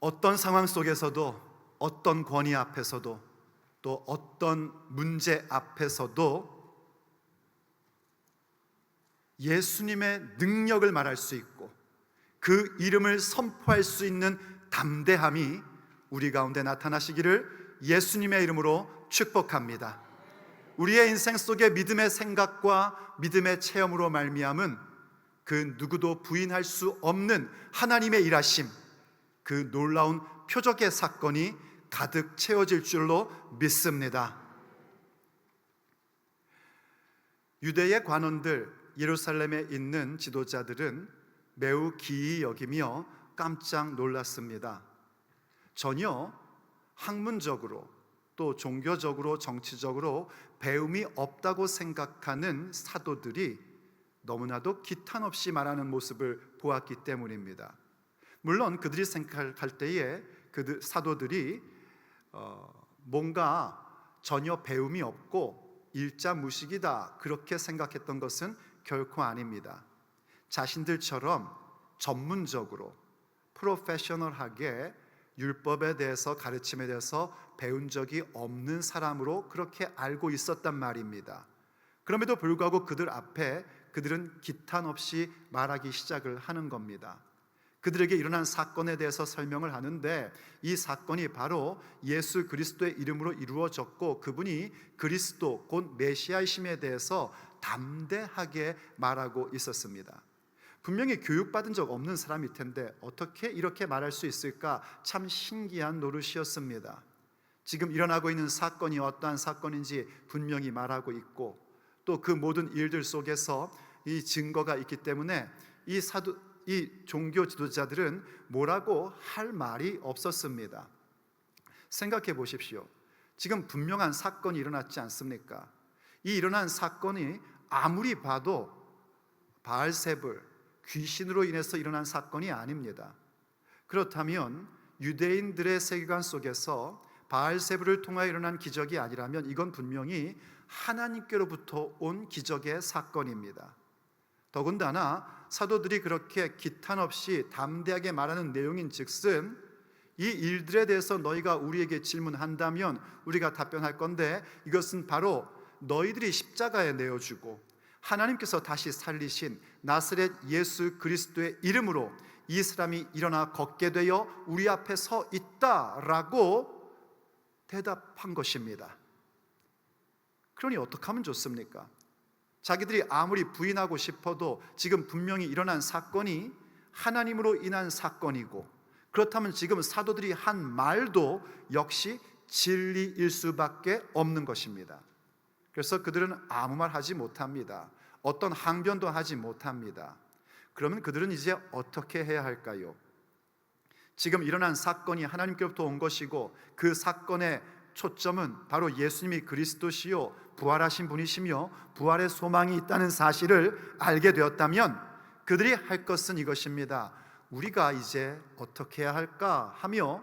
어떤 상황 속에서도, 어떤 권위 앞에서도, 또 어떤 문제 앞에서도 예수님의 능력을 말할 수 있고 그 이름을 선포할 수 있는 담대함이 우리 가운데 나타나시기를 예수님의 이름으로 축복합니다. 우리의 인생 속에 믿음의 생각과 믿음의 체험으로 말미암은 그 누구도 부인할 수 없는 하나님의 일하심, 그 놀라운 표적의 사건이 가득 채워질 줄로 믿습니다. 유대의 관원들, 예루살렘에 있는 지도자들은 매우 기이 여기며 깜짝 놀랐습니다. 전혀 학문적으로 또 종교적으로 정치적으로 배움이 없다고 생각하는 사도들이 너무나도 기탄 없이 말하는 모습을 보았기 때문입니다. 물론 그들이 생각할 때에 그 사도들이 뭔가 전혀 배움이 없고 일자무식이다 그렇게 생각했던 것은 결코 아닙니다. 자신들처럼 전문적으로 프로페셔널하게 율법에 대해서, 가르침에 대해서 배운 적이 없는 사람으로 그렇게 알고 있었단 말입니다. 그럼에도 불구하고 그들 앞에 그들은 기탄 없이 말하기 시작을 하는 겁니다. 그들에게 일어난 사건에 대해서 설명을 하는데 이 사건이 바로 예수 그리스도의 이름으로 이루어졌고 그분이 그리스도 곧 메시아이심에 대해서 담대하게 말하고 있었습니다. 분명히 교육받은 적 없는 사람일 텐데 어떻게 이렇게 말할 수 있을까? 참 신기한 노릇이었습니다. 지금 일어나고 있는 사건이 어떠한 사건인지 분명히 말하고 있고 또 그 모든 일들 속에서 이 증거가 있기 때문에 이 종교 지도자들은 뭐라고 할 말이 없었습니다. 생각해 보십시오. 지금 분명한 사건이 일어났지 않습니까? 이 일어난 사건이 아무리 봐도 바알세불, 귀신으로 인해서 일어난 사건이 아닙니다. 그렇다면 유대인들의 세계관 속에서 바알세불을 통하여 일어난 기적이 아니라면 이건 분명히 하나님께로부터 온 기적의 사건입니다. 더군다나 사도들이 그렇게 기탄 없이 담대하게 말하는 내용인 즉슨 이 일들에 대해서 너희가 우리에게 질문한다면 우리가 답변할 건데 이것은 바로 너희들이 십자가에 내어주고 하나님께서 다시 살리신 나사렛 예수 그리스도의 이름으로 이 사람이 일어나 걷게 되어 우리 앞에 서 있다라고 대답한 것입니다. 그러니 어떻게 하면 좋습니까? 자기들이 아무리 부인하고 싶어도 지금 분명히 일어난 사건이 하나님으로 인한 사건이고 그렇다면 지금 사도들이 한 말도 역시 진리일 수밖에 없는 것입니다. 그래서 그들은 아무 말 하지 못합니다. 어떤 항변도 하지 못합니다. 그러면 그들은 이제 어떻게 해야 할까요? 지금 일어난 사건이 하나님께로부터 온 것이고 그 사건의 초점은 바로 예수님이 그리스도시요 부활하신 분이시며 부활의 소망이 있다는 사실을 알게 되었다면 그들이 할 것은 이것입니다. 우리가 이제 어떻게 해야 할까 하며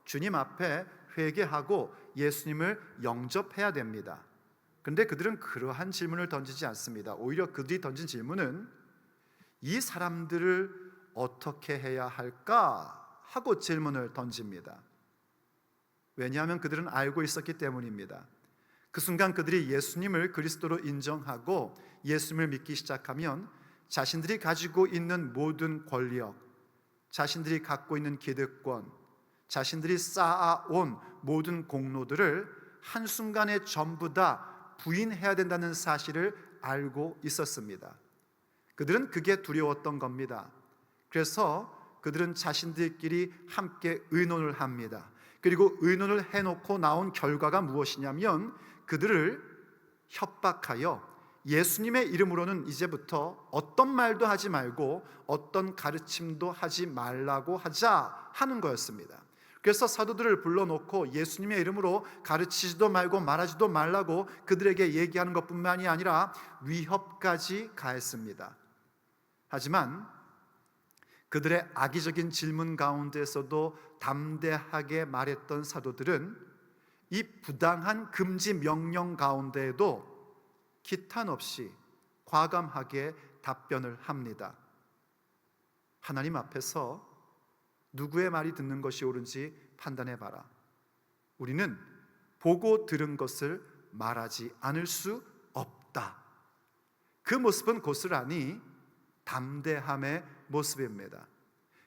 주님 앞에 회개하고 예수님을 영접해야 됩니다. 그런데 그들은 그러한 질문을 던지지 않습니다. 오히려 그들이 던진 질문은 이 사람들을 어떻게 해야 할까 하고 질문을 던집니다. 왜냐하면 그들은 알고 있었기 때문입니다. 그 순간 그들이 예수님을 그리스도로 인정하고 예수님을 믿기 시작하면 자신들이 가지고 있는 모든 권력, 자신들이 갖고 있는 기득권, 자신들이 쌓아온 모든 공로들을 한순간에 전부 다 부인해야 된다는 사실을 알고 있었습니다. 그들은 그게 두려웠던 겁니다. 그래서 그들은 자신들끼리 함께 의논을 합니다. 그리고 의논을 해놓고 나온 결과가 무엇이냐면 그들을 협박하여 예수님의 이름으로는 이제부터 어떤 말도 하지 말고 어떤 가르침도 하지 말라고 하자 하는 거였습니다. 그래서 사도들을 불러놓고 예수님의 이름으로 가르치지도 말고 말하지도 말라고 그들에게 얘기하는 것뿐만이 아니라 위협까지 가했습니다. 하지만 그들의 악의적인 질문 가운데서도 담대하게 말했던 사도들은 이 부당한 금지 명령 가운데에도 기탄 없이 과감하게 답변을 합니다. 하나님 앞에서 누구의 말이 듣는 것이 옳은지 판단해봐라. 우리는 보고 들은 것을 말하지 않을 수 없다. 그 모습은 고스란히 담대함의 모습입니다.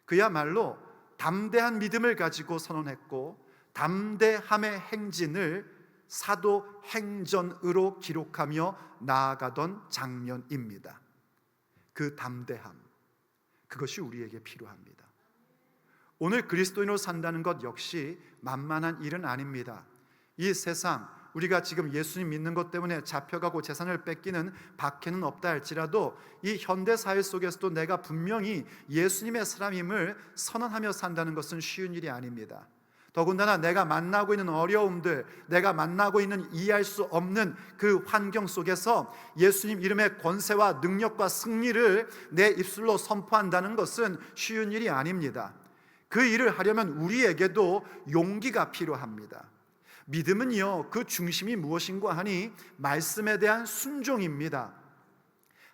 그야말로 담대한 믿음을 가지고 선언했고 담대함의 행진을 사도행전으로 기록하며 나아가던 장면입니다. 그 담대함, 그것이 우리에게 필요합니다. 오늘 그리스도인으로 산다는 것 역시 만만한 일은 아닙니다. 이 세상, 우리가 지금 예수님 믿는 것 때문에 잡혀가고 재산을 뺏기는 박해는 없다 할지라도 이 현대 사회 속에서도 내가 분명히 예수님의 사람임을 선언하며 산다는 것은 쉬운 일이 아닙니다. 더군다나 내가 만나고 있는 어려움들, 내가 만나고 있는 이해할 수 없는 그 환경 속에서 예수님 이름의 권세와 능력과 승리를 내 입술로 선포한다는 것은 쉬운 일이 아닙니다. 그 일을 하려면 우리에게도 용기가 필요합니다. 믿음은요, 그 중심이 무엇인가 하니 말씀에 대한 순종입니다.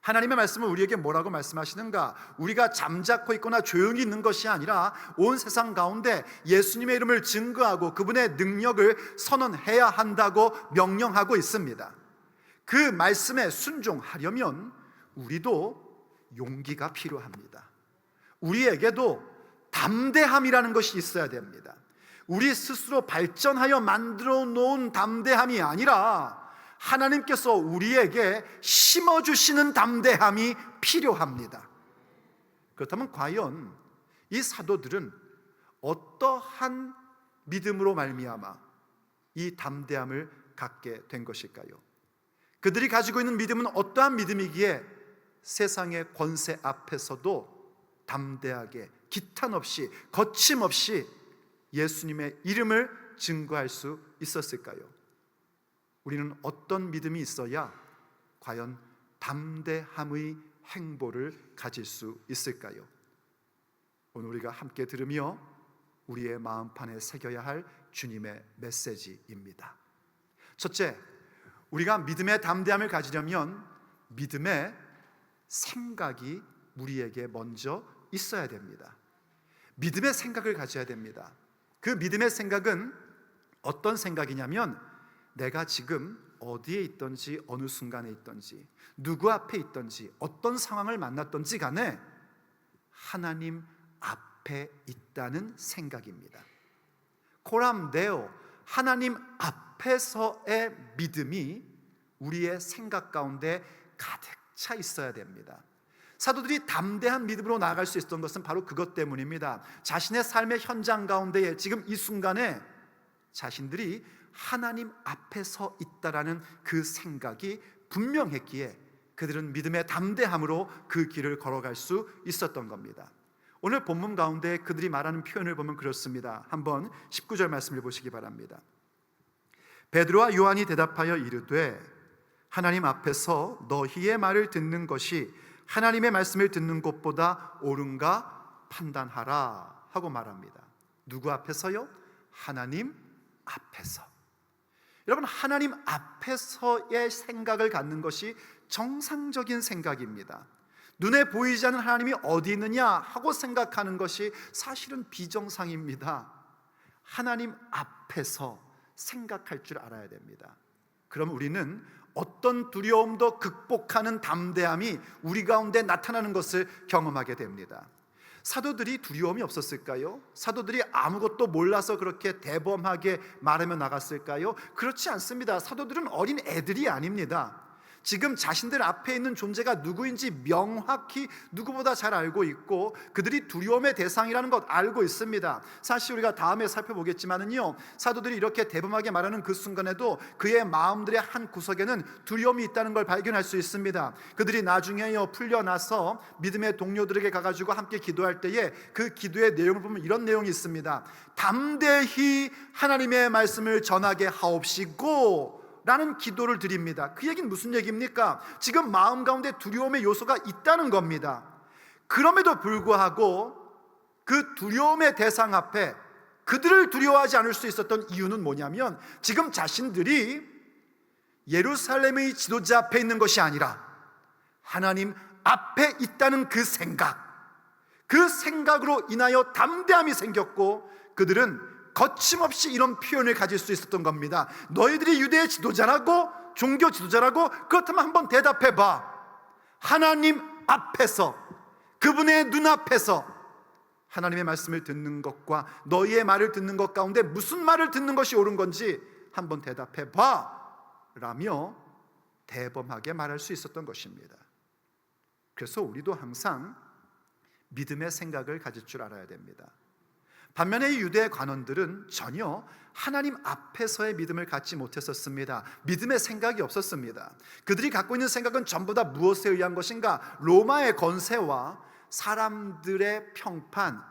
하나님의 말씀은 우리에게 뭐라고 말씀하시는가? 우리가 잠자코 있거나 조용히 있는 것이 아니라 온 세상 가운데 예수님의 이름을 증거하고 그분의 능력을 선언해야 한다고 명령하고 있습니다. 그 말씀에 순종하려면 우리도 용기가 필요합니다. 우리에게도 담대함이라는 것이 있어야 됩니다. 우리 스스로 발전하여 만들어 놓은 담대함이 아니라 하나님께서 우리에게 심어주시는 담대함이 필요합니다. 그렇다면 과연 이 사도들은 어떠한 믿음으로 말미암아 이 담대함을 갖게 된 것일까요? 그들이 가지고 있는 믿음은 어떠한 믿음이기에 세상의 권세 앞에서도 담대하게 기탄 없이 거침없이 예수님의 이름을 증거할 수 있었을까요? 우리는 어떤 믿음이 있어야 과연 담대함의 행보를 가질 수 있을까요? 오늘 우리가 함께 들으며 우리의 마음판에 새겨야 할 주님의 메시지입니다. 첫째, 우리가 믿음의 담대함을 가지려면 믿음의 생각이 우리에게 먼저 있어야 됩니다. 믿음의 생각을 가져야 됩니다. 그 믿음의 생각은 어떤 생각이냐면 내가 지금 어디에 있든지 어느 순간에 있든지 누구 앞에 있든지 어떤 상황을 만났든지 간에 하나님 앞에 있다는 생각입니다. 코람데오, 하나님 앞에서의 믿음이 우리의 생각 가운데 가득 차 있어야 됩니다. 사도들이 담대한 믿음으로 나아갈 수 있었던 것은 바로 그것 때문입니다. 자신의 삶의 현장 가운데에 지금 이 순간에 자신들이 하나님 앞에 서 있다라는 그 생각이 분명했기에 그들은 믿음의 담대함으로 그 길을 걸어갈 수 있었던 겁니다. 오늘 본문 가운데 그들이 말하는 표현을 보면 그렇습니다. 한번 19절 말씀을 보시기 바랍니다. 베드로와 요한이 대답하여 이르되 하나님 앞에서 너희의 말을 듣는 것이 하나님의 말씀을 듣는 것보다 옳은가 판단하라 하고 말합니다. 누구 앞에서요? 하나님 앞에서. 여러분, 하나님 앞에서의 생각을 갖는 것이 정상적인 생각입니다. 눈에 보이지 않는 하나님이 어디 있느냐 하고 생각하는 것이 사실은 비정상입니다. 하나님 앞에서 생각할 줄 알아야 됩니다. 그럼 우리는 어떤 두려움도 극복하는 담대함이 우리 가운데 나타나는 것을 경험하게 됩니다. 사도들이 두려움이 없었을까요? 사도들이 아무것도 몰라서 그렇게 대범하게 말하며 나갔을까요? 그렇지 않습니다. 사도들은 어린 애들이 아닙니다. 지금 자신들 앞에 있는 존재가 누구인지 명확히 누구보다 잘 알고 있고 그들이 두려움의 대상이라는 것 알고 있습니다. 사실 우리가 다음에 살펴보겠지만은요, 사도들이 이렇게 대범하게 말하는 그 순간에도 그의 마음들의 한 구석에는 두려움이 있다는 걸 발견할 수 있습니다. 그들이 나중에요 풀려나서 믿음의 동료들에게 가가지고 함께 기도할 때에 그 기도의 내용을 보면 이런 내용이 있습니다. 담대히 하나님의 말씀을 전하게 하옵시고 라는 기도를 드립니다. 그 얘기는 무슨 얘기입니까? 지금 마음 가운데 두려움의 요소가 있다는 겁니다. 그럼에도 불구하고 그 두려움의 대상 앞에 그들을 두려워하지 않을 수 있었던 이유는 뭐냐면 지금 자신들이 예루살렘의 지도자 앞에 있는 것이 아니라 하나님 앞에 있다는 그 생각, 그 생각으로 인하여 담대함이 생겼고 그들은 거침없이 이런 표현을 가질 수 있었던 겁니다. 너희들이 유대의 지도자라고, 종교 지도자라고? 그렇다면 한번 대답해봐. 하나님 앞에서, 그분의 눈앞에서 하나님의 말씀을 듣는 것과 너희의 말을 듣는 것 가운데 무슨 말을 듣는 것이 옳은 건지 한번 대답해봐 라며 대범하게 말할 수 있었던 것입니다. 그래서 우리도 항상 믿음의 생각을 가질 줄 알아야 됩니다. 반면에 이 유대 관원들은 전혀 하나님 앞에서의 믿음을 갖지 못했었습니다. 믿음의 생각이 없었습니다. 그들이 갖고 있는 생각은 전부 다 무엇에 의한 것인가? 로마의 건세와 사람들의 평판,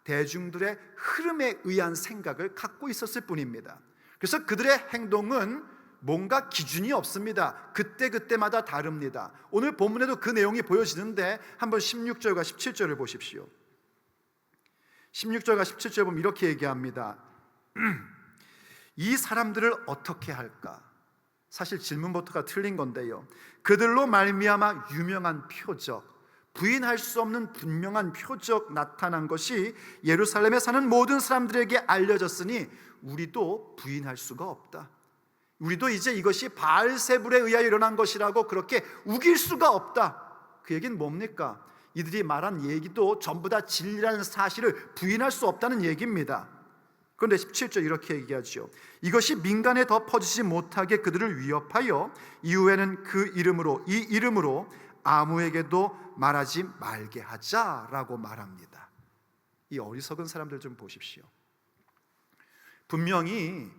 대중들의 흐름에 의한 생각을 갖고 있었을 뿐입니다. 그래서 그들의 행동은 뭔가 기준이 없습니다. 그때그때마다 다릅니다. 오늘 본문에도 그 내용이 보여지는데 한번 16절과 17절을 보십시오. 16절과 17절 보면 이렇게 얘기합니다. 이 사람들을 어떻게 할까? 사실 질문부터가 틀린 건데요. 그들로 말미암아 유명한 표적, 부인할 수 없는 분명한 표적 나타난 것이 예루살렘에 사는 모든 사람들에게 알려졌으니 우리도 부인할 수가 없다. 우리도 이제 이것이 바알세불에 의하여 일어난 것이라고 그렇게 우길 수가 없다. 그 얘기는 뭡니까? 이들이 말한 얘기도 전부 다 진리라는 사실을 부인할 수 없다는 얘기입니다. 그런데 17절 이렇게 얘기하죠. 이것이 민간에 더 퍼지지 못하게 그들을 위협하여 이후에는 이 이름으로 아무에게도 말하지 말게 하자라고 말합니다. 이 어리석은 사람들 좀 보십시오. 분명히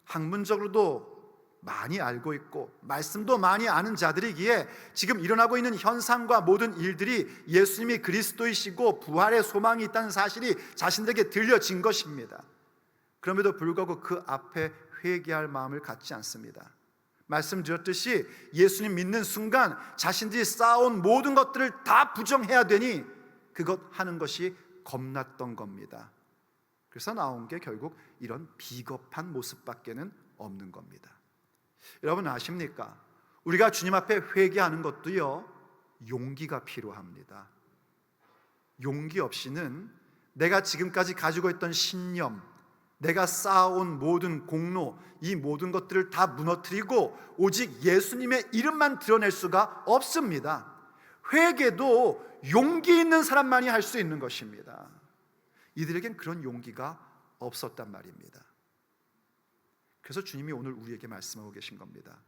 학문적으로도 많이 알고 있고 말씀도 많이 아는 자들이기에 지금 일어나고 있는 현상과 모든 일들이 예수님이 그리스도이시고 부활의 소망이 있다는 사실이 자신들에게 들려진 것입니다. 그럼에도 불구하고 그 앞에 회개할 마음을 갖지 않습니다. 말씀드렸듯이 예수님 믿는 순간 자신들이 쌓아온 모든 것들을 다 부정해야 되니 그것 하는 것이 겁났던 겁니다. 그래서 나온 게 결국 이런 비겁한 모습밖에는 없는 겁니다. 여러분 아십니까? 우리가 주님 앞에 회개하는 것도요, 용기가 필요합니다. 용기 없이는 내가 지금까지 가지고 있던 신념, 내가 쌓아온 모든 공로, 이 모든 것들을 다 무너뜨리고 오직 예수님의 이름만 드러낼 수가 없습니다. 회개도 용기 있는 사람만이 할 수 있는 것입니다. 이들에겐 그런 용기가 없었단 말입니다. 그래서 주님이 오늘 우리에게 말씀하고 계신 겁니다.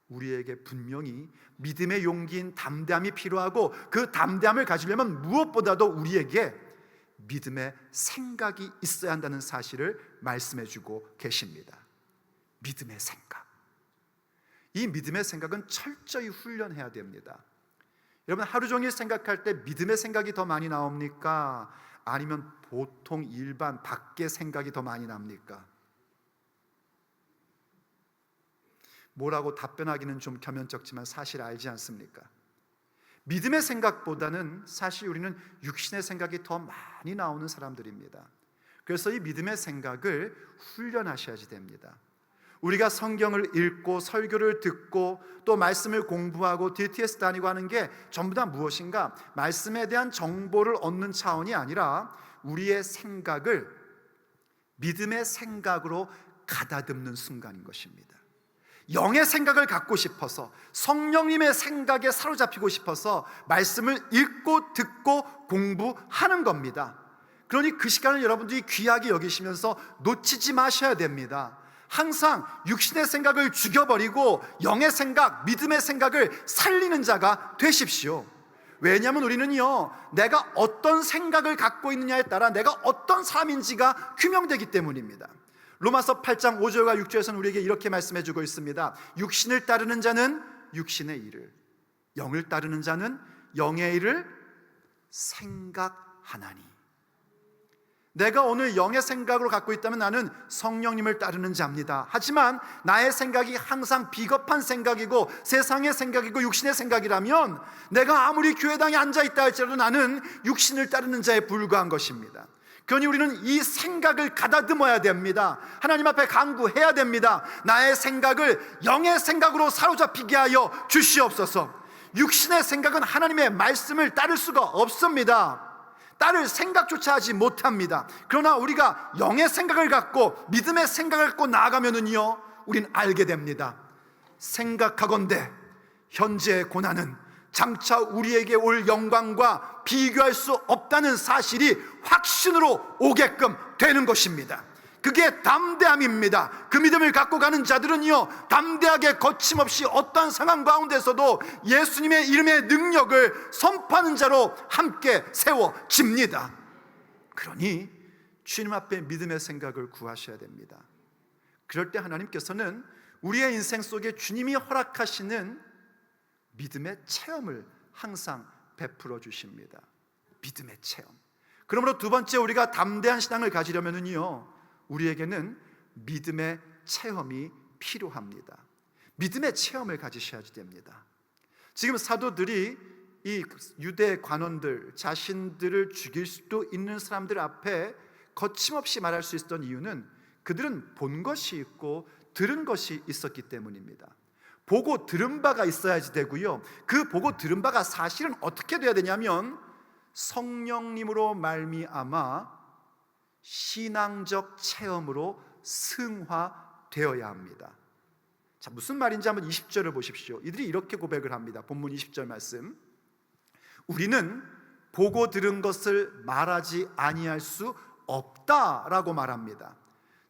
우리에게 분명히 믿음의 용기인 담대함이 필요하고 그 담대함을 가지려면 무엇보다도 우리에게 믿음의 생각이 있어야 한다는 사실을 말씀해 주고 계십니다. 믿음의 생각. 이 믿음의 생각은 철저히 훈련해야 됩니다. 여러분 하루 종일 생각할 때 믿음의 생각이 더 많이 나옵니까? 아니면 보통 일반 밖의 생각이 더 많이 납니까? 뭐라고 답변하기는 좀 겸연쩍지만 사실 알지 않습니까? 믿음의 생각보다는 사실 우리는 육신의 생각이 더 많이 나오는 사람들입니다. 그래서 이 믿음의 생각을 훈련하셔야지 됩니다. 우리가 성경을 읽고 설교를 듣고 또 말씀을 공부하고 DTS 다니고 하는 게 전부 다 무엇인가? 말씀에 대한 정보를 얻는 차원이 아니라 우리의 생각을 믿음의 생각으로 가다듬는 순간인 것입니다. 영의 생각을 갖고 싶어서 성령님의 생각에 사로잡히고 싶어서 말씀을 읽고 듣고 공부하는 겁니다. 그러니 그 시간을 여러분들이 귀하게 여기시면서 놓치지 마셔야 됩니다. 항상 육신의 생각을 죽여버리고 영의 생각, 믿음의 생각을 살리는 자가 되십시오. 왜냐하면 우리는요, 내가 어떤 생각을 갖고 있느냐에 따라 내가 어떤 사람인지가 규명되기 때문입니다. 로마서 8장 5절과 6절에서는 우리에게 이렇게 말씀해주고 있습니다. 육신을 따르는 자는 육신의 일을, 영을 따르는 자는 영의 일을 생각하나니. 내가 오늘 영의 생각으로 갖고 있다면 나는 성령님을 따르는 자입니다. 하지만 나의 생각이 항상 비겁한 생각이고 세상의 생각이고 육신의 생각이라면 내가 아무리 교회당에 앉아있다 할지라도 나는 육신을 따르는 자에 불과한 것입니다. 그러니 우리는 이 생각을 가다듬어야 됩니다. 하나님 앞에 간구해야 됩니다. 나의 생각을 영의 생각으로 사로잡히게 하여 주시옵소서. 육신의 생각은 하나님의 말씀을 따를 수가 없습니다. 딸을 생각조차 하지 못합니다. 그러나 우리가 영의 생각을 갖고 믿음의 생각을 갖고 나아가면은요, 우린 알게 됩니다. 생각하건대 현재의 고난은 장차 우리에게 올 영광과 비교할 수 없다는 사실이 확신으로 오게끔 되는 것입니다. 그게 담대함입니다. 그 믿음을 갖고 가는 자들은요, 담대하게 거침없이 어떠한 상황 가운데서도 예수님의 이름의 능력을 선포하는 자로 함께 세워집니다. 그러니 주님 앞에 믿음의 생각을 구하셔야 됩니다. 그럴 때 하나님께서는 우리의 인생 속에 주님이 허락하시는 믿음의 체험을 항상 베풀어 주십니다. 믿음의 체험. 그러므로 두 번째, 우리가 담대한 신앙을 가지려면요, 우리에게는 믿음의 체험이 필요합니다. 믿음의 체험을 가지셔야 됩니다. 지금 사도들이 이 유대 관원들, 자신들을 죽일 수도 있는 사람들 앞에 거침없이 말할 수 있었던 이유는 그들은 본 것이 있고 들은 것이 있었기 때문입니다. 보고 들은 바가 있어야지 되고요, 그 보고 들은 바가 사실은 어떻게 돼야 되냐면 성령님으로 말미암아 신앙적 체험으로 승화되어야 합니다. 자, 무슨 말인지 한번 20절을 보십시오. 이들이 이렇게 고백을 합니다. 본문 20절 말씀. 우리는 보고 들은 것을 말하지 아니할 수 없다라고 말합니다.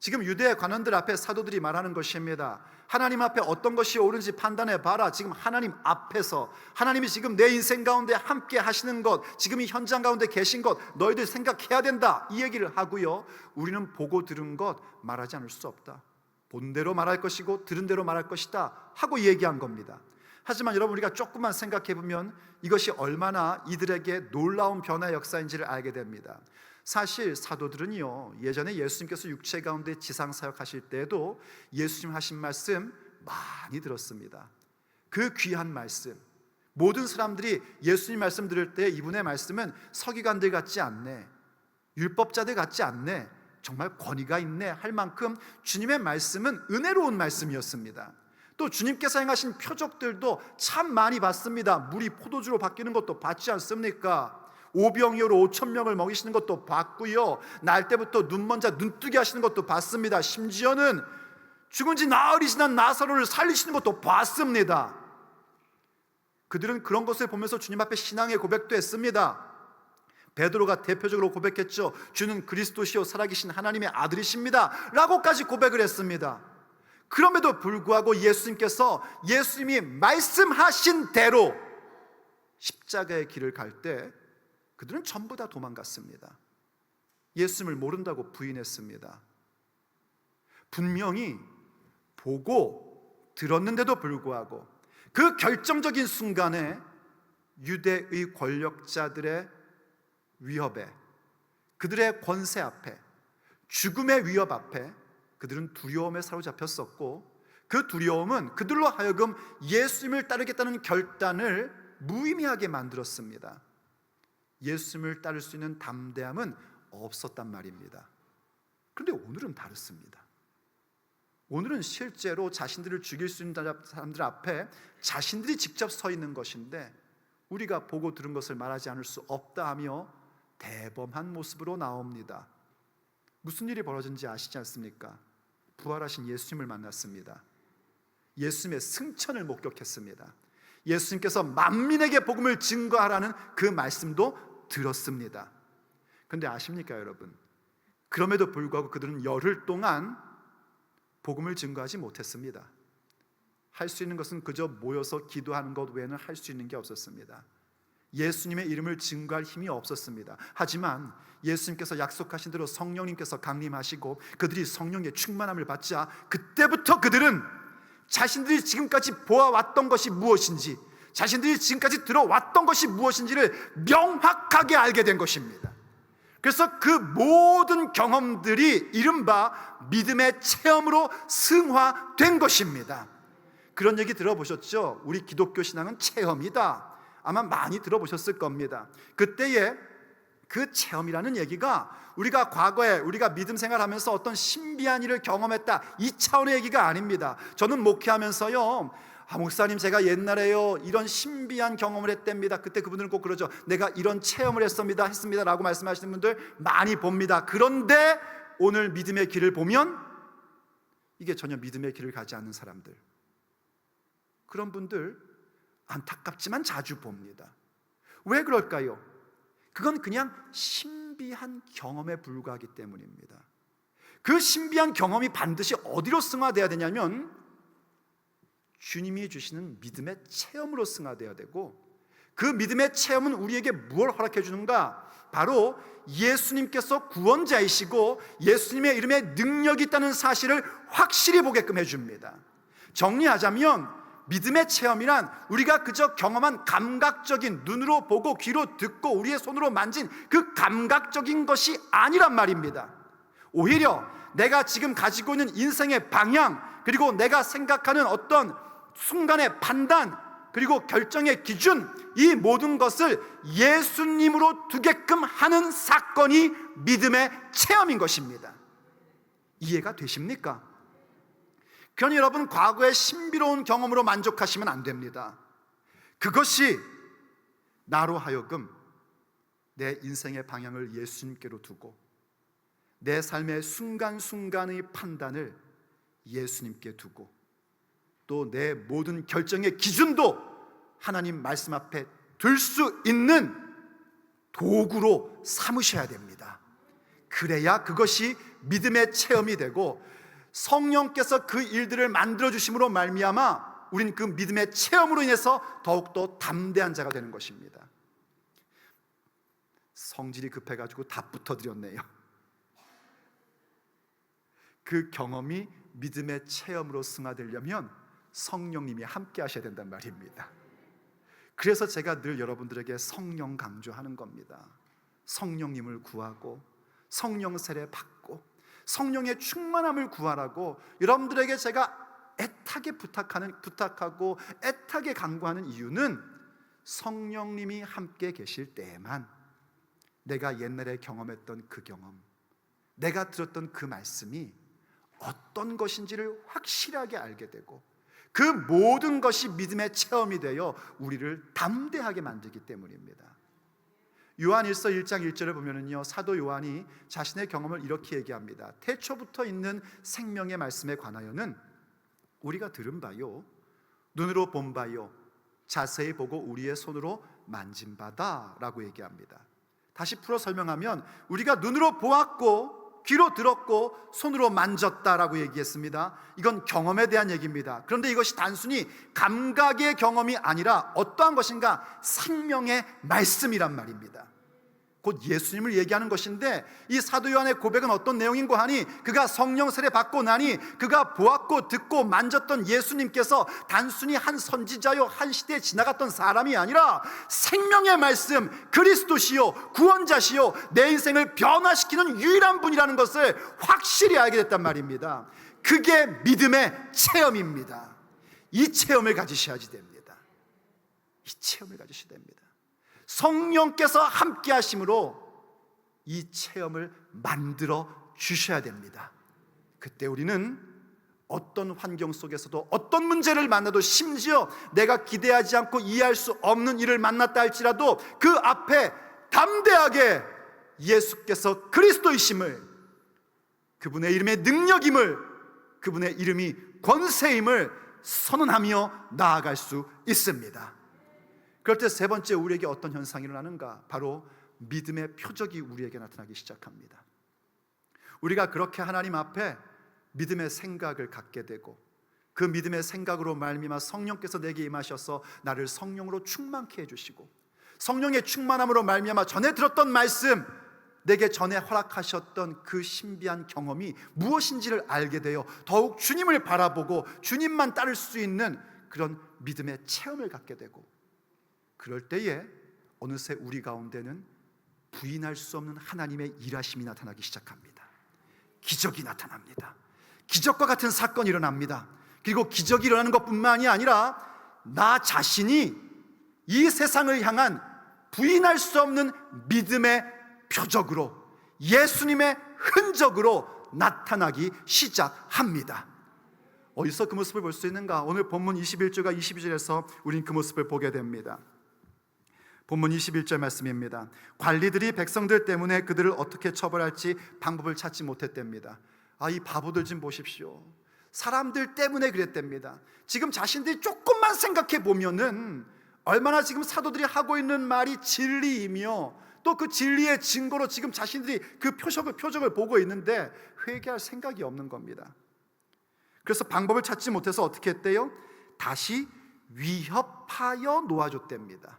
지금 유대 관원들 앞에 사도들이 말하는 것입니다. 하나님 앞에 어떤 것이 옳은지 판단해 봐라. 지금 하나님 앞에서 하나님이 지금 내 인생 가운데 함께 하시는 것, 지금 이 현장 가운데 계신 것, 너희들 생각해야 된다, 이 얘기를 하고요, 우리는 보고 들은 것 말하지 않을 수 없다. 본 대로 말할 것이고 들은 대로 말할 것이다 하고 얘기한 겁니다. 하지만 여러분, 우리가 조금만 생각해 보면 이것이 얼마나 이들에게 놀라운 변화의 역사인지를 알게 됩니다. 사실 사도들은요, 예전에 예수님께서 육체 가운데 지상사역 하실 때에도 예수님 하신 말씀 많이 들었습니다. 그 귀한 말씀, 모든 사람들이 예수님 말씀 들을 때 이분의 말씀은 서기관들 같지 않네, 율법자들 같지 않네, 정말 권위가 있네 할 만큼 주님의 말씀은 은혜로운 말씀이었습니다. 또 주님께서 행하신 표적들도 참 많이 봤습니다. 물이 포도주로 바뀌는 것도 봤지 않습니까? 오병이어로 5,000명을 먹이시는 것도 봤고요, 날 때부터 눈먼 자 눈뜨게 하시는 것도 봤습니다. 심지어는 죽은 지 나흘이 지난 나사로를 살리시는 것도 봤습니다. 그들은 그런 것을 보면서 주님 앞에 신앙의 고백도 했습니다. 베드로가 대표적으로 고백했죠. 주는 그리스도시요 살아계신 하나님의 아들이십니다 라고까지 고백을 했습니다. 그럼에도 불구하고 예수님이 말씀하신 대로 십자가의 길을 갈 때 그들은 전부 다 도망갔습니다. 예수님을 모른다고 부인했습니다. 분명히 보고 들었는데도 불구하고 그 결정적인 순간에 유대의 권력자들의 위협에, 그들의 권세 앞에, 죽음의 위협 앞에 그들은 두려움에 사로잡혔었고, 그 두려움은 그들로 하여금 예수님을 따르겠다는 결단을 무의미하게 만들었습니다. 예수님을 따를 수 있는 담대함은 없었단 말입니다. 그런데 오늘은 다릅니다. 오늘은 실제로 자신들을 죽일 수 있는 사람들 앞에 자신들이 직접 서 있는 것인데 우리가 보고 들은 것을 말하지 않을 수 없다 하며 대범한 모습으로 나옵니다. 무슨 일이 벌어진지 아시지 않습니까? 부활하신 예수님을 만났습니다. 예수님의 승천을 목격했습니다. 예수님께서 만민에게 복음을 증거하라는 그 말씀도 들었습니다. 그런데 아십니까 여러분? 그럼에도 불구하고 그들은 열흘 동안 복음을 증거하지 못했습니다. 할 수 있는 것은 그저 모여서 기도하는 것 외에는 할 수 있는 게 없었습니다. 예수님의 이름을 증거할 힘이 없었습니다. 하지만 예수님께서 약속하신 대로 성령님께서 강림하시고 그들이 성령의 충만함을 받자 그때부터 그들은 자신들이 지금까지 보아왔던 것이 무엇인지, 자신들이 지금까지 들어왔던 것이 무엇인지를 명확하게 알게 된 것입니다. 그래서 그 모든 경험들이 이른바 믿음의 체험으로 승화된 것입니다. 그런 얘기 들어보셨죠? 우리 기독교 신앙은 체험이다. 아마 많이 들어보셨을 겁니다. 그때의 그 체험이라는 얘기가 우리가 과거에 우리가 믿음 생활하면서 어떤 신비한 일을 경험했다, 이 차원의 얘기가 아닙니다. 저는 목회하면서요, 목사님 제가 옛날에요 이런 신비한 경험을 했답니다. 그때 그분들은 꼭 그러죠. 내가 이런 체험을 했습니다 라고 말씀하시는 분들 많이 봅니다. 그런데 오늘 믿음의 길을 보면 이게 전혀 믿음의 길을 가지 않는 사람들, 그런 분들 안타깝지만 자주 봅니다. 왜 그럴까요? 그건 그냥 신비한 경험에 불과하기 때문입니다. 그 신비한 경험이 반드시 어디로 승화되어야 되냐면 주님이 주시는 믿음의 체험으로 승화되어야 되고, 그 믿음의 체험은 우리에게 무엇을 허락해 주는가? 바로 예수님께서 구원자이시고 예수님의 이름에 능력이 있다는 사실을 확실히 보게끔 해줍니다. 정리하자면 믿음의 체험이란 우리가 그저 경험한 감각적인, 눈으로 보고 귀로 듣고 우리의 손으로 만진 그 감각적인 것이 아니란 말입니다. 오히려 내가 지금 가지고 있는 인생의 방향, 그리고 내가 생각하는 어떤 순간의 판단, 그리고 결정의 기준, 이 모든 것을 예수님으로 두게끔 하는 사건이 믿음의 체험인 것입니다. 이해가 되십니까? 그러니 여러분, 과거의 신비로운 경험으로 만족하시면 안 됩니다. 그것이 나로 하여금 내 인생의 방향을 예수님께로 두고 내 삶의 순간순간의 판단을 예수님께 두고 또 내 모든 결정의 기준도 하나님 말씀 앞에 둘 수 있는 도구로 삼으셔야 됩니다. 그래야 그것이 믿음의 체험이 되고 성령께서 그 일들을 만들어 주심으로 말미암아 우린 그 믿음의 체험으로 인해서 더욱더 담대한 자가 되는 것입니다. 성질이 급해가지고 다 붙어드렸네요. 그 경험이 믿음의 체험으로 승화되려면 성령님이 함께 하셔야 된단 말입니다. 그래서 제가 늘 여러분들에게 성령 강조하는 겁니다. 성령님을 구하고 성령 세례 받고 성령의 충만함을 구하라고 여러분들에게 제가 애타게 부탁하고 애타게 간구하는 이유는 성령님이 함께 계실 때에만 내가 옛날에 경험했던 그 경험, 내가 들었던 그 말씀이 어떤 것인지를 확실하게 알게 되고 그 모든 것이 믿음의 체험이 되어 우리를 담대하게 만들기 때문입니다. 요한일서 1장 1절을 보면은요, 사도 요한이 자신의 경험을 이렇게 얘기합니다. 태초부터 있는 생명의 말씀에 관하여는 우리가 들은 바요, 눈으로 본 바요, 자세히 보고 우리의 손으로 만진 바다 라고 얘기합니다. 다시 풀어 설명하면 우리가 눈으로 보았고 귀로 들었고 손으로 만졌다라고 얘기했습니다. 이건 경험에 대한 얘기입니다. 그런데 이것이 단순히 감각의 경험이 아니라 어떠한 것인가? 생명의 말씀이란 말입니다. 곧 예수님을 얘기하는 것인데, 이 사도 요한의 고백은 어떤 내용인고 하니 그가 성령 세례 받고 나니 그가 보았고 듣고 만졌던 예수님께서 단순히 한 선지자요 한 시대에 지나갔던 사람이 아니라 생명의 말씀, 그리스도시요 구원자시요 내 인생을 변화시키는 유일한 분이라는 것을 확실히 알게 됐단 말입니다. 그게 믿음의 체험입니다. 이 체험을 가지셔야지 됩니다. 이 체험을 가지셔야 됩니다. 성령께서 함께 하심으로 이 체험을 만들어 주셔야 됩니다. 그때 우리는 어떤 환경 속에서도 어떤 문제를 만나도, 심지어 내가 기대하지 않고 이해할 수 없는 일을 만났다 할지라도 그 앞에 담대하게 예수께서 그리스도이심을, 그분의 이름의 능력임을, 그분의 이름이 권세임을 선언하며 나아갈 수 있습니다. 그럴 때 세 번째, 우리에게 어떤 현상이 일어나는가? 바로 믿음의 표적이 우리에게 나타나기 시작합니다. 우리가 그렇게 하나님 앞에 믿음의 생각을 갖게 되고 그 믿음의 생각으로 말미암아 성령께서 내게 임하셔서 나를 성령으로 충만케 해주시고 성령의 충만함으로 말미암아 전에 들었던 말씀, 내게 전에 허락하셨던 그 신비한 경험이 무엇인지를 알게 되어 더욱 주님을 바라보고 주님만 따를 수 있는 그런 믿음의 체험을 갖게 되고, 그럴 때에 어느새 우리 가운데는 부인할 수 없는 하나님의 일하심이 나타나기 시작합니다. 기적이 나타납니다. 기적과 같은 사건이 일어납니다. 그리고 기적이 일어나는 것뿐만이 아니라 나 자신이 이 세상을 향한 부인할 수 없는 믿음의 표적으로, 예수님의 흔적으로 나타나기 시작합니다. 어디서 그 모습을 볼 수 있는가? 오늘 본문 21절과 22절에서 우린 그 모습을 보게 됩니다. 본문 21절 말씀입니다. 관리들이 백성들 때문에 그들을 어떻게 처벌할지 방법을 찾지 못했답니다. 이 바보들 좀 보십시오. 사람들 때문에 그랬답니다. 지금 자신들이 조금만 생각해 보면은 얼마나 지금 사도들이 하고 있는 말이 진리이며 또 그 진리의 증거로 지금 자신들이 그 표적을 보고 있는데 회개할 생각이 없는 겁니다. 그래서 방법을 찾지 못해서 어떻게 했대요? 다시 위협하여 놓아줬답니다.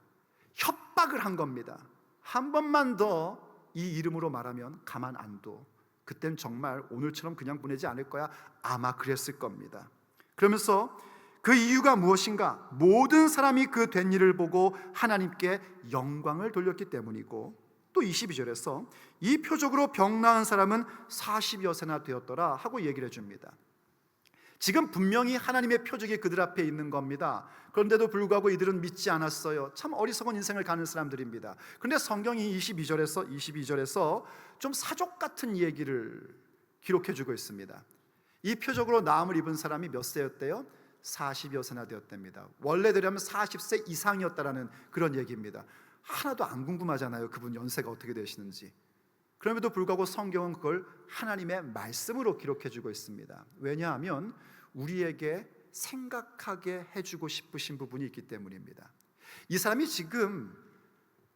협박을 한 겁니다. 한 번만 더 이 이름으로 말하면 가만 안 둬. 그땐 정말 오늘처럼 그냥 보내지 않을 거야. 아마 그랬을 겁니다. 그러면서 그 이유가 무엇인가? 모든 사람이 그 된 일을 보고 하나님께 영광을 돌렸기 때문이고, 또 22절에서 이 표적으로 병 나은 사람은 40여세나 되었더라 하고 얘기를 해줍니다. 지금 분명히 하나님의 표적이 그들 앞에 있는 겁니다. 그런데도 불구하고 이들은 믿지 않았어요. 참 어리석은 인생을 가는 사람들입니다. 그런데 성경이 22절에서 좀 사족 같은 얘기를 기록해주고 있습니다. 이 표적으로 나음을 입은 사람이 몇 세였대요? 40여세나 되었답니다. 원래대로면 40세 이상이었다라는 그런 얘기입니다. 하나도 안 궁금하잖아요. 그분 연세가 어떻게 되시는지. 그럼에도 불구하고 성경은 그걸 하나님의 말씀으로 기록해주고 있습니다. 왜냐하면 우리에게 생각하게 해주고 싶으신 부분이 있기 때문입니다. 이 사람이 지금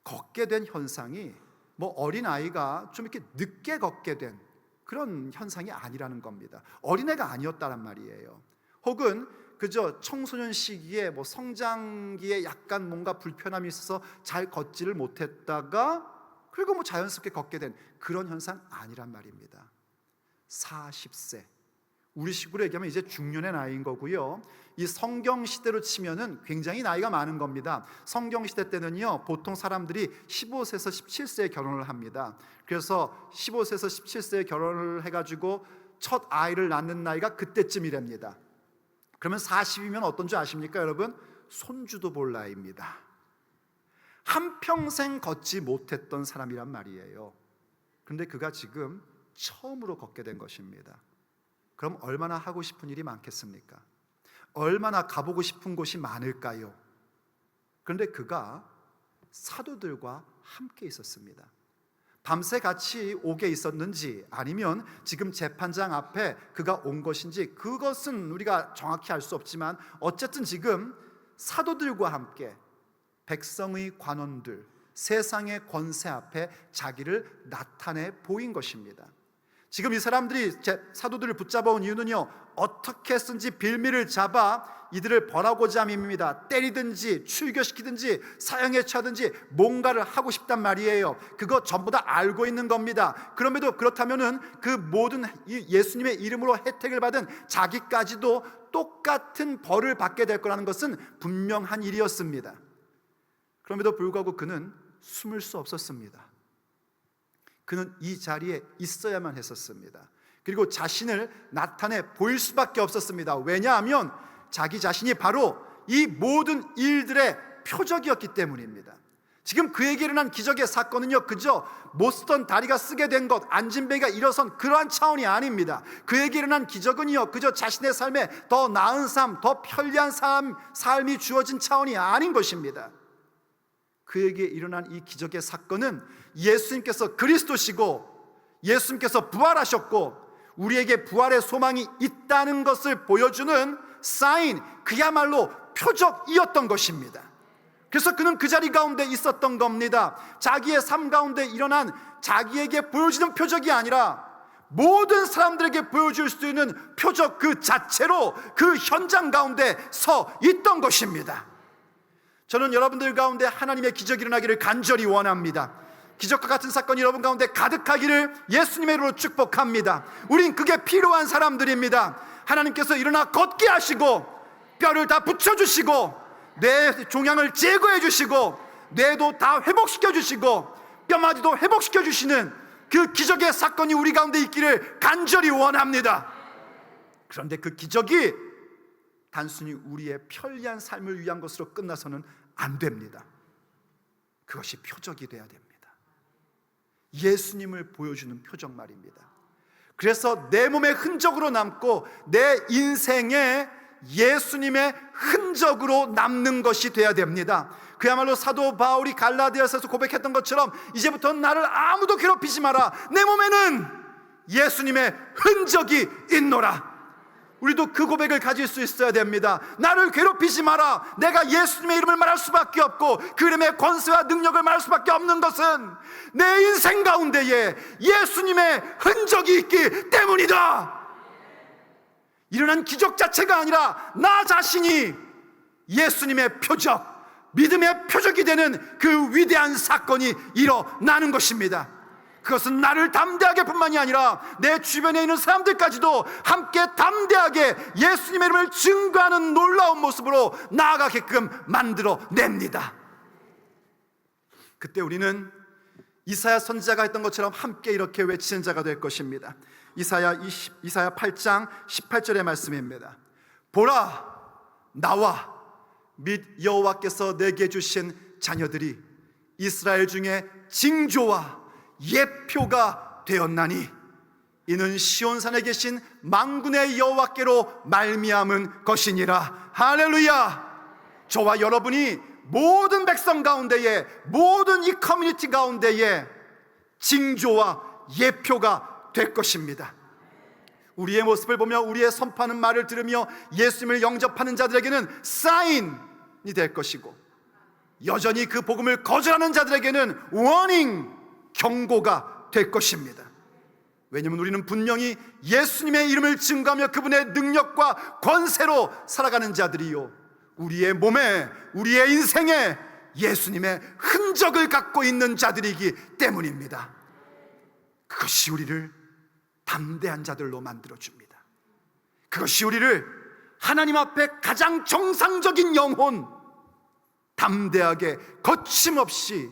걷게 된 현상이 어린아이가 좀 이렇게 늦게 걷게 된 그런 현상이 아니라는 겁니다. 어린애가 아니었다란 말이에요. 혹은 그저 청소년 시기에 성장기에 약간 뭔가 불편함이 있어서 잘 걷지를 못했다가 그리고 자연스럽게 걷게 된 그런 현상 아니란 말입니다. 40세, 우리 식으로 얘기하면 이제 중년의 나이인 거고요. 이 성경 시대로 치면은 굉장히 나이가 많은 겁니다. 성경 시대 때는요, 보통 사람들이 15세에서 17세에 결혼을 합니다. 그래서 15세에서 17세에 결혼을 해가지고 첫 아이를 낳는 나이가 그때쯤이랍니다. 그러면 40이면 어떤 줄 아십니까, 여러분? 손주도 볼 나이입니다. 한평생 걷지 못했던 사람이란 말이에요. 그런데 그가 지금 처음으로 걷게 된 것입니다. 그럼 얼마나 하고 싶은 일이 많겠습니까? 얼마나 가보고 싶은 곳이 많을까요? 그런데 그가 사도들과 함께 있었습니다. 밤새 같이 오게 있었는지 아니면 지금 재판장 앞에 그가 온 것인지 그것은 우리가 정확히 알 수 없지만 어쨌든 지금 사도들과 함께 백성의 관원들, 세상의 권세 앞에 자기를 나타내 보인 것입니다. 지금 이 사람들이 사도들을 붙잡아 온 이유는요, 어떻게 해서든지 빌미를 잡아 이들을 벌하고자 함입니다. 때리든지 출교시키든지 사형에 처하든지 뭔가를 하고 싶단 말이에요. 그거 전부 다 알고 있는 겁니다. 그럼에도 그렇다면은 그 모든 예수님의 이름으로 혜택을 받은 자기까지도 똑같은 벌을 받게 될 거라는 것은 분명한 일이었습니다. 그럼에도 불구하고 그는 숨을 수 없었습니다. 그는 이 자리에 있어야만 했었습니다. 그리고 자신을 나타내 보일 수밖에 없었습니다. 왜냐하면 자기 자신이 바로 이 모든 일들의 표적이었기 때문입니다. 지금 그에게 일어난 기적의 사건은요, 그저 못 쓰던 다리가 쓰게 된 것, 안진뱅이가 일어선 그러한 차원이 아닙니다. 그에게 일어난 기적은요, 그저 자신의 삶에 더 나은 삶, 더 편리한 삶이 주어진 차원이 아닌 것입니다. 그에게 일어난 이 기적의 사건은 예수님께서 그리스도시고 예수님께서 부활하셨고 우리에게 부활의 소망이 있다는 것을 보여주는 사인, 그야말로 표적이었던 것입니다. 그래서 그는 그 자리 가운데 있었던 겁니다. 자기의 삶 가운데 일어난 자기에게 보여지는 표적이 아니라 모든 사람들에게 보여줄 수 있는 표적 그 자체로 그 현장 가운데 서 있던 것입니다. 저는 여러분들 가운데 하나님의 기적이 일어나기를 간절히 원합니다. 기적과 같은 사건이 여러분 가운데 가득하기를 예수님의 이름으로 축복합니다. 우린 그게 필요한 사람들입니다. 하나님께서 일어나 걷게 하시고 뼈를 다 붙여주시고 뇌 종양을 제거해 주시고 뇌도 다 회복시켜 주시고 뼈마디도 회복시켜 주시는 그 기적의 사건이 우리 가운데 있기를 간절히 원합니다. 그런데 그 기적이 단순히 우리의 편리한 삶을 위한 것으로 끝나서는 안 됩니다. 그것이 표적이 돼야 됩니다. 예수님을 보여주는 표적 말입니다. 그래서 내 몸의 흔적으로 남고 내 인생에 예수님의 흔적으로 남는 것이 돼야 됩니다. 그야말로 사도 바울이 갈라디아서에서 고백했던 것처럼 이제부터 나를 아무도 괴롭히지 마라. 내 몸에는 예수님의 흔적이 있노라. 우리도 그 고백을 가질 수 있어야 됩니다. 나를 괴롭히지 마라. 내가 예수님의 이름을 말할 수밖에 없고 그 이름의 권세와 능력을 말할 수밖에 없는 것은 내 인생 가운데에 예수님의 흔적이 있기 때문이다. 일어난 기적 자체가 아니라 나 자신이 예수님의 표적, 믿음의 표적이 되는 그 위대한 사건이 일어나는 것입니다. 그것은 나를 담대하게 뿐만이 아니라 내 주변에 있는 사람들까지도 함께 담대하게 예수님의 이름을 증거하는 놀라운 모습으로 나아가게끔 만들어냅니다. 그때 우리는 이사야 선지자가 했던 것처럼 함께 이렇게 외치는 자가 될 것입니다. 이사야 8장 18절의 말씀입니다. 보라, 나와 및 여호와께서 내게 주신 자녀들이 이스라엘 중에 징조와 예표가 되었나니 이는 시온산에 계신 만군의 여호와께로 말미암은 것이니라. 할렐루야. 저와 여러분이 모든 백성 가운데에, 모든 이 커뮤니티 가운데에 징조와 예표가 될 것입니다. 우리의 모습을 보며 우리의 선포하는 말을 들으며 예수님을 영접하는 자들에게는 사인이 될 것이고, 여전히 그 복음을 거절하는 자들에게는 워닝, 경고가 될 것입니다. 왜냐하면 우리는 분명히 예수님의 이름을 증거하며 그분의 능력과 권세로 살아가는 자들이요, 우리의 몸에, 우리의 인생에 예수님의 흔적을 갖고 있는 자들이기 때문입니다. 그것이 우리를 담대한 자들로 만들어줍니다. 그것이 우리를 하나님 앞에 가장 정상적인 영혼, 담대하게 거침없이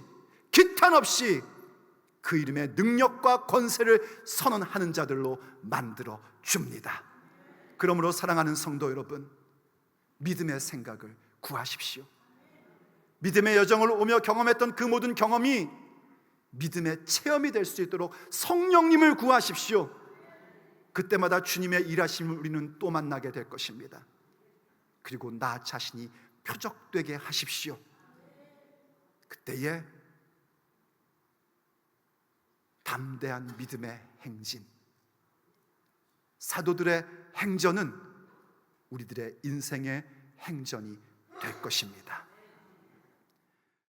기탄 없이 그 이름의 능력과 권세를 선언하는 자들로 만들어 줍니다. 그러므로 사랑하는 성도 여러분, 믿음의 생각을 구하십시오. 믿음의 여정을 오며 경험했던 그 모든 경험이 믿음의 체험이 될 수 있도록 성령님을 구하십시오. 그때마다 주님의 일하심을 우리는 또 만나게 될 것입니다. 그리고 나 자신이 표적되게 하십시오. 그때에 담대한 믿음의 행진, 사도들의 행전은 우리들의 인생의 행전이 될 것입니다.